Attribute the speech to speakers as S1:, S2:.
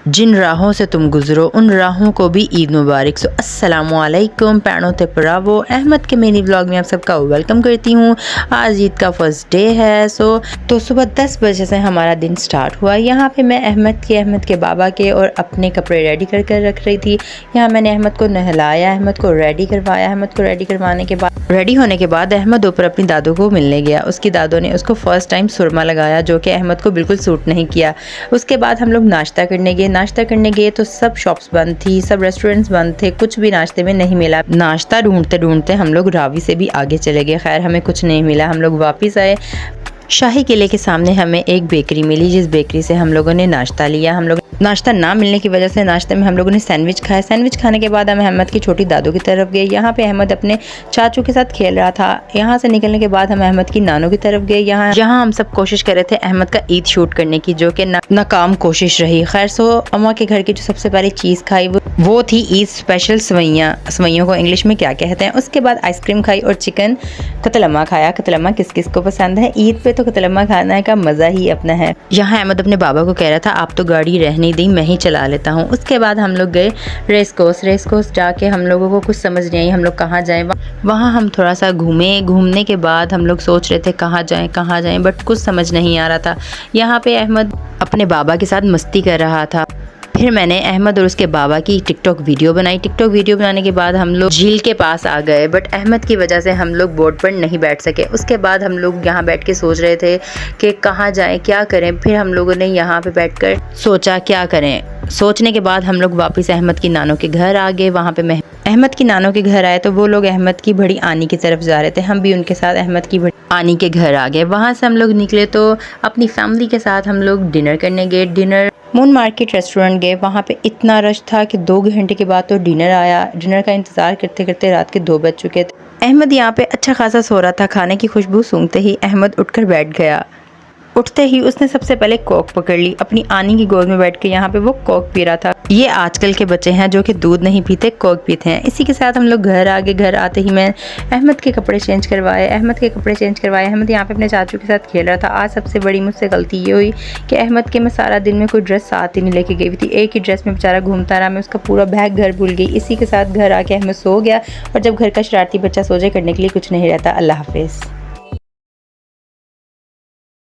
S1: जिन राहों से तुम गुजरो उन राहों को भी ईद मुबारक। सो अस्सलामुअलैकुम पैणों ते परावो अहमद के मिनी व्लॉग में आप सबका वेलकम करती हूँ। आज ईद का फर्स्ट डे है। तो सुबह 10 बजे से हमारा दिन स्टार्ट हुआ। यहाँ पे मैं अहमद के बाबा के और अपने कपड़े रेडी कर रख रही थी। यहाँ मैंने अहमद को नहलाया, अहमद को रेडी करवाया। अहमद को रेडी करवाने के बाद रेडी होने के बाद अहमद ऊपर अपनी दादू को मिलने गया। उसकी दादू ने उसको फर्स्ट टाइम सुरमा लगाया जो कि अहमद को बिल्कुल सूट नहीं किया। उसके बाद हम लोग नाश्ता करने गए तो सब शॉप्स बंद थी, सब रेस्टोरेंट्स बंद थे, कुछ भी नाश्ते में नहीं मिला। नाश्ता ढूंढते हम लोग रावी से भी आगे चले गए। खैर हमें कुछ नहीं मिला। हम लोग वापस आए। शाही किले के सामने हमें एक बेकरी मिली, जिस बेकरी से हम लोगों ने नाश्ता लिया। हम लोग नाश्ता ना मिलने की वजह से नाश्ते में हम लोगों ने सैंडविच खाया। सैंडविच खाने के बाद हम अहमद की छोटी दादू की तरफ गए। यहाँ पे अहमद अपने चाचू के साथ खेल रहा था। यहाँ से निकलने के बाद हम अहमद की नानू की तरफ गए। यहाँ हम सब कोशिश कर रहे थे अहमद का ईद शूट करने की, जो कि नाकाम कोशिश रही। खैर सो अम्मा के घर की जो सबसे पहले चीज़ खाई वो थी ईद स्पेशल सवैयों को इंग्लिश में क्या कहते हैं। उसके बाद आइसक्रीम खाई और चिकन कतलम्मा खाया। कतलम्मा किस किस को पसंद है, ईद पे तो कतलम्मा खाने का मज़ा ही अपना है। यहाँ अहमद अपने बाबा को कह रहा था आप तो गाड़ी रहने दी, मैं ही चला लेता हूँ। उसके बाद हम लोग गए रेस कोर्स जाके हम लोगों को कुछ समझ नहीं आई हम लोग कहाँ जाएं। वहाँ हम थोड़ा सा घूमने के बाद हम लोग सोच रहे थे कहाँ जाएं, बट कुछ समझ नहीं आ रहा था। यहाँ पे अहमद अपने बाबा के साथ मस्ती कर रहा था। फिर मैंने अहमद और उसके बाबा की टिकटॉक वीडियो बनाने के बाद हम लोग झील के पास आ गए, बट अहमद की वजह से हम लोग बोट पर नहीं बैठ सके। उसके बाद हम लोग यहाँ बैठ के सोच रहे थे कि कहाँ जाएं, क्या करें। फिर हम लोगों ने यहाँ पे बैठकर सोचा क्या करें। सोचने के बाद हम लोग वापस अहमद की नानों के घर आ गए। वहाँ पे मैं अहमद की नानों के घर आए तो वो लोग अहमद की बड़ी आनी की तरफ जा रहे थे। हम भी उनके साथ अहमद की बड़ी आनी के घर आ गए। वहाँ से हम लोग निकले तो अपनी फैमिली के साथ हम लोग डिनर करने गए। मून मार्केट रेस्टोरेंट गए। वहाँ पे इतना रश था कि 2 घंटे के बाद तो डिनर आया। डिनर का इंतज़ार करते करते रात के 2 बज चुके थे। अहमद यहाँ पे अच्छा खासा सो रहा था। खाने की खुशबू सूंघते ही अहमद उठकर बैठ गया। उठते ही उसने सबसे पहले कोक पकड़ ली। अपनी आनी की गोद में बैठ के यहाँ पे वो कोक पी रहा था। ये आजकल के बच्चे हैं जो कि दूध नहीं पीते, कोक पीते हैं। इसी के साथ हम लोग घर आ गए। घर आते ही मैं अहमद के कपड़े चेंज करवाए। अहमद यहाँ पे अपने चाचू के साथ खेल रहा था। आज सबसे बड़ी मुझसे गलती ये हुई कि अहमद के मैं सारा दिन में कोई ड्रेस साथ ही नहीं लेके गई थी। एक ही ड्रेस में बेचारा घूमता रहा। मैं उसका पूरा बैग घर भूल गई। इसी के साथ घर आके अहमद सो गया। और जब घर का शरारती बच्चा सो जाए करने के लिए कुछ नहीं रहता। अल्लाह हाफिज़।